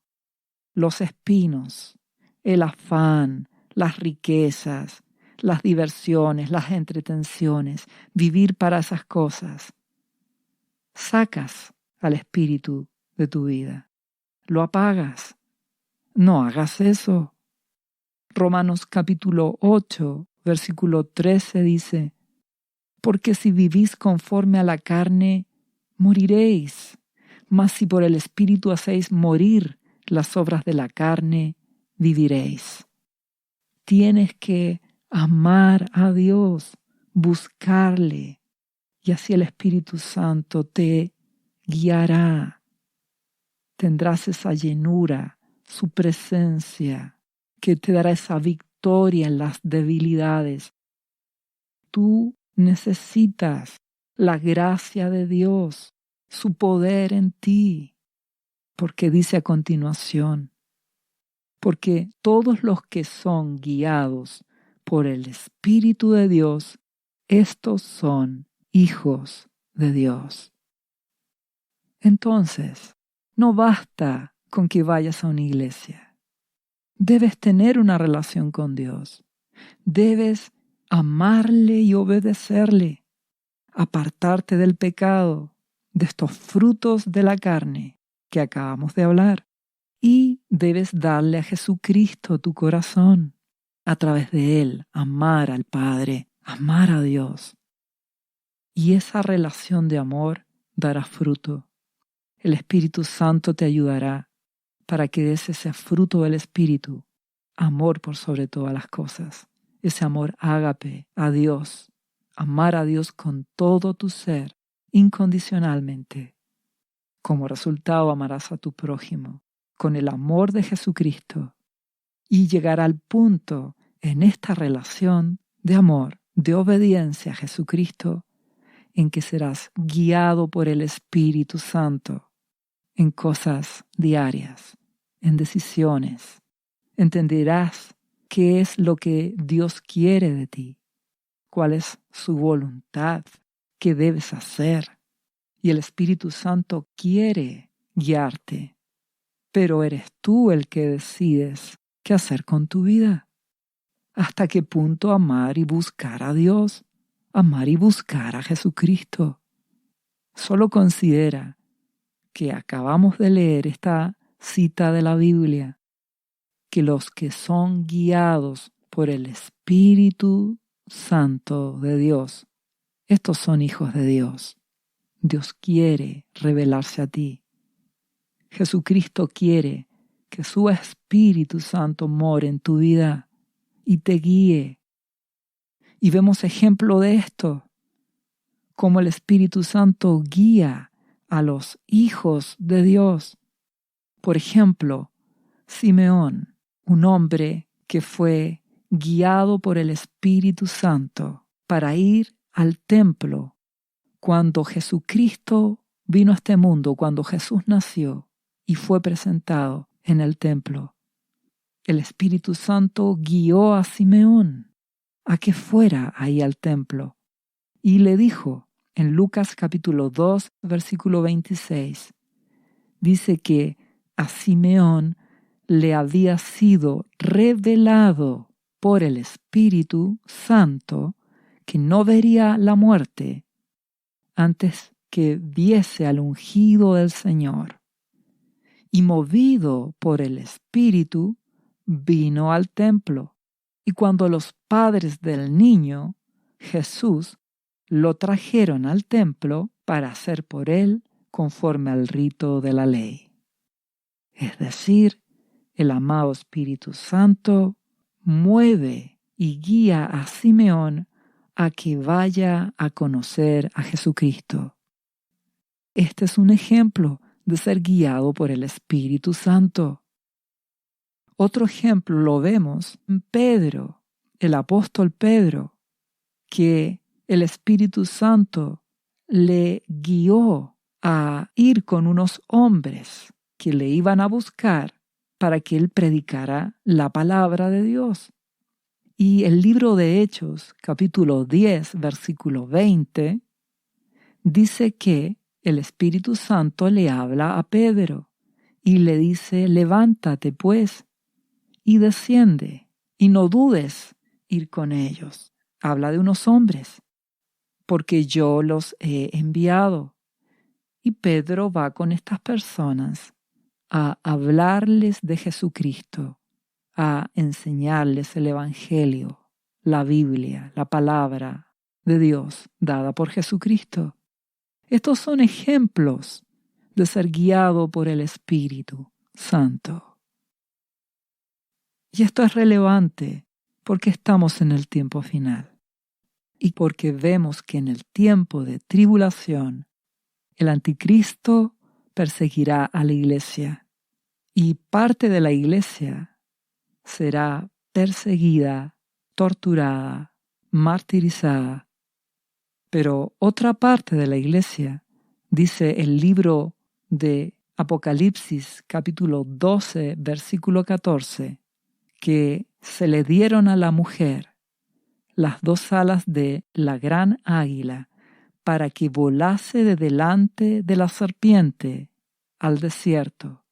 los espinos, el afán, las riquezas, las diversiones, las entretenciones, vivir para esas cosas. Sacas al Espíritu de tu vida, lo apagas. No hagas eso. Romanos capítulo 8, versículo 13 dice: porque si vivís conforme a la carne, moriréis. Mas si por el Espíritu hacéis morir las obras de la carne, viviréis. Tienes que amar a Dios, buscarle, y así el Espíritu Santo te guiará. Tendrás esa llenura, su presencia, que te dará esa victoria en las debilidades. Tú necesitas la gracia de Dios, su poder en ti, porque dice a continuación: porque todos los que son guiados por el Espíritu de Dios, estos son hijos de Dios. Entonces, No basta con que vayas a una iglesia. Debes tener una relación con Dios. Debes amarle y obedecerle, apartarte del pecado, de estos frutos de la carne que acabamos de hablar. Y debes darle a Jesucristo tu corazón. A través de Él, amar al Padre, amar a Dios. Y esa relación de amor dará fruto. El Espíritu Santo te ayudará para que des ese fruto del Espíritu, amor por sobre todas las cosas, ese amor ágape a Dios, amar a Dios con todo tu ser, incondicionalmente. Como resultado amarás a tu prójimo con el amor de Jesucristo y llegar al punto en esta relación de amor, de obediencia a Jesucristo, en que serás guiado por el Espíritu Santo en cosas diarias, en decisiones. Entenderás qué es lo que Dios quiere de ti, cuál es su voluntad, qué debes hacer. Y el Espíritu Santo quiere guiarte, pero eres tú el que decides qué hacer con tu vida. ¿Hasta qué punto amar y buscar a Dios? Amar y buscar a Jesucristo. Solo considera que acabamos de leer esta cita de la Biblia, que los que son guiados por el Espíritu Santo de Dios, estos son hijos de Dios. Dios quiere revelarse a ti. Jesucristo quiere que su Espíritu Santo more en tu vida y te guíe. Y vemos ejemplo de esto, como el Espíritu Santo guía a los hijos de Dios. Por ejemplo, Simeón, un hombre que fue guiado por el Espíritu Santo para ir al templo cuando Jesucristo vino a este mundo, cuando Jesús nació y fue presentado en el templo. El Espíritu Santo guió a Simeón a que fuera ahí al templo y le dijo en Lucas capítulo 2, versículo 26, dice que a Simeón le había sido revelado por el Espíritu Santo que no vería la muerte antes que viese al ungido del Señor. Y movido por el Espíritu, vino al templo. Y cuando los padres del niño, Jesús, lo trajeron al templo para hacer por él conforme al rito de la ley. Es decir, el amado Espíritu Santo mueve y guía a Simeón a que vaya a conocer a Jesucristo. Este es un ejemplo de ser guiado por el Espíritu Santo. Otro ejemplo lo vemos en Pedro, el apóstol Pedro, que el Espíritu Santo le guió a ir con unos hombres que le iban a buscar para que él predicara la palabra de Dios. Y el libro de Hechos, capítulo 10, versículo 20, dice que el Espíritu Santo le habla a Pedro y le dice: levántate pues y desciende y no dudes ir con ellos. Habla de unos hombres, porque yo los he enviado. Y Pedro va con estas personas a hablarles de Jesucristo, a enseñarles el Evangelio, la Biblia, la palabra de Dios dada por Jesucristo. Estos son ejemplos de ser guiado por el Espíritu Santo. Y esto es relevante porque estamos en el tiempo final y porque vemos que en el tiempo de tribulación el anticristo perseguirá a la iglesia y parte de la iglesia será perseguida, torturada, martirizada. Pero otra parte de la iglesia, dice el libro de Apocalipsis capítulo 12, versículo 14, que se le dieron a la mujer las dos alas de la gran águila para que volase de delante de la serpiente al desierto,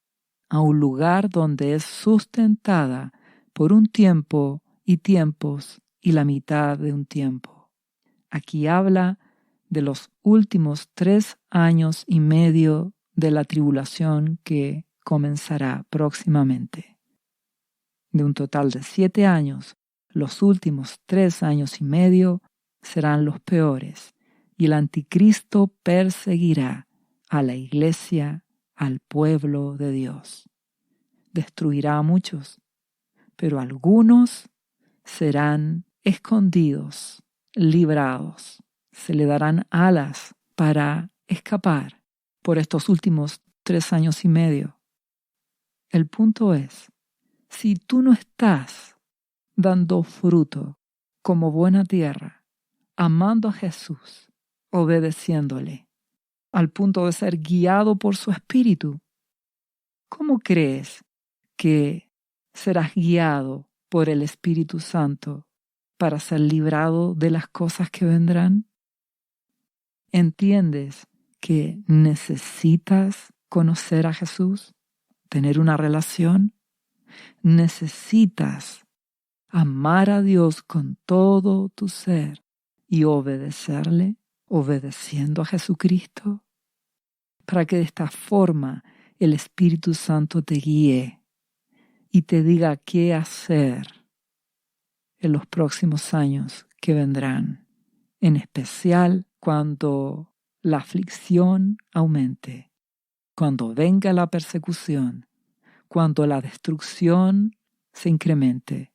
a un lugar donde es sustentada por un tiempo y tiempos y la mitad de un tiempo. Aquí habla de los últimos 3 años y medio de la tribulación que comenzará próximamente. De un total de 7 años, los últimos 3 años y medio serán los peores, y el anticristo perseguirá a la iglesia, al pueblo de Dios. Destruirá a muchos, pero algunos serán escondidos, librados. Se le darán alas para escapar por estos últimos 3 años y medio. El punto es, si tú no estás dando fruto como buena tierra, amando a Jesús, obedeciéndole, al punto de ser guiado por su Espíritu, ¿cómo crees que serás guiado por el Espíritu Santo para ser librado de las cosas que vendrán? ¿Entiendes que necesitas conocer a Jesús, tener una relación? Necesitas amar a Dios con todo tu ser y obedecerle, obedeciendo a Jesucristo, para que de esta forma el Espíritu Santo te guíe y te diga qué hacer en los próximos años que vendrán, en especial cuando la aflicción aumente, cuando venga la persecución, cuando la destrucción se incremente.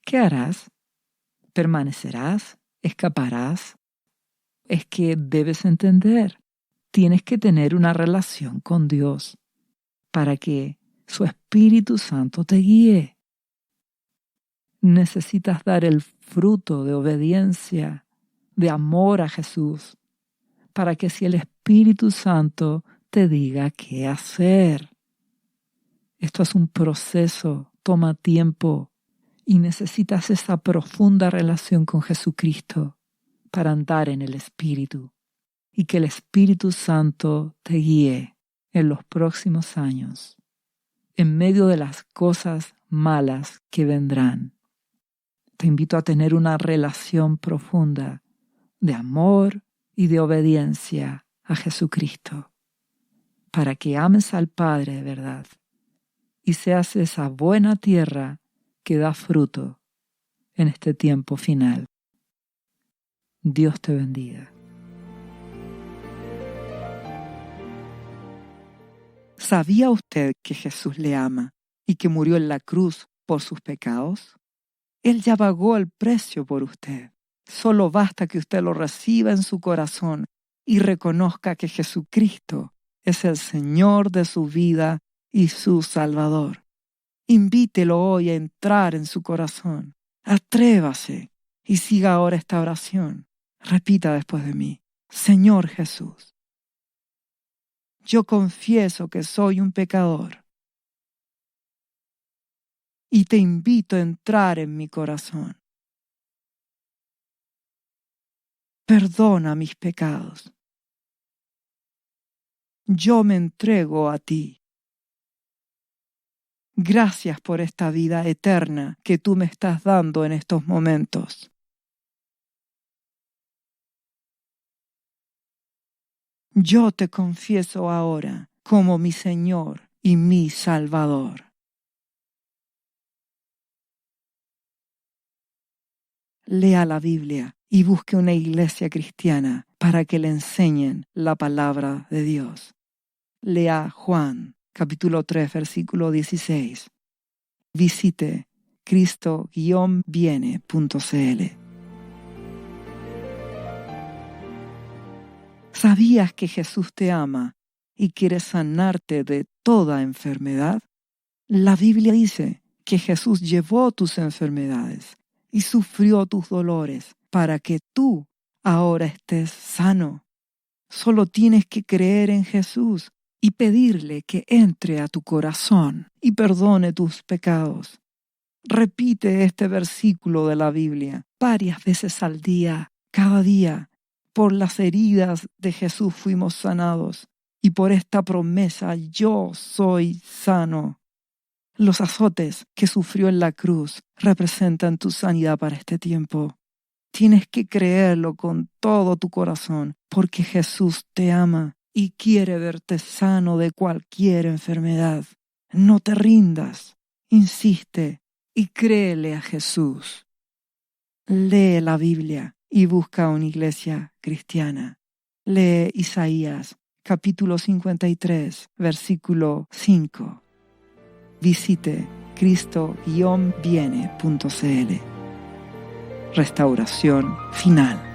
¿Qué harás? ¿Permanecerás? ¿Escaparás? Es que debes entender, tienes que tener una relación con Dios para que su Espíritu Santo te guíe. Necesitas dar el fruto de obediencia, de amor a Jesús, para que si el Espíritu Santo te diga qué hacer. Esto es un proceso, toma tiempo y necesitas esa profunda relación con Jesucristo para andar en el Espíritu y que el Espíritu Santo te guíe en los próximos años, en medio de las cosas malas que vendrán. Te invito a tener una relación profunda de amor y de obediencia a Jesucristo, para que ames al Padre de verdad y seas esa buena tierra que da fruto en este tiempo final. Dios te bendiga. ¿Sabía usted que Jesús le ama y que murió en la cruz por sus pecados? Él ya pagó el precio por usted. Solo basta que usted lo reciba en su corazón y reconozca que Jesucristo es el Señor de su vida y su Salvador. Invítelo hoy a entrar en su corazón. Atrévase y siga ahora esta oración. Repita después de mí: Señor Jesús, yo confieso que soy un pecador y te invito a entrar en mi corazón. Perdona mis pecados. Yo me entrego a ti. Gracias por esta vida eterna que tú me estás dando en estos momentos. Yo te confieso ahora como mi Señor y mi Salvador. Lea la Biblia y busque una iglesia cristiana para que le enseñen la palabra de Dios. Lea Juan, capítulo 3, versículo 16. Visite cristo-viene.cl. ¿Sabías que Jesús te ama y quiere sanarte de toda enfermedad? La Biblia dice que Jesús llevó tus enfermedades y sufrió tus dolores para que tú ahora estés sano. Solo tienes que creer en Jesús y pedirle que entre a tu corazón y perdone tus pecados. Repite este versículo de la Biblia varias veces al día, cada día. Por las heridas de Jesús fuimos sanados y por esta promesa yo soy sano. Los azotes que sufrió en la cruz representan tu sanidad para este tiempo. Tienes que creerlo con todo tu corazón, porque Jesús te ama y quiere verte sano de cualquier enfermedad. No te rindas, insiste y créele a Jesús. Lee la Biblia y busca una iglesia cristiana. Lee Isaías, capítulo 53, versículo 5. Visite cristo-viene.cl. Restauración final.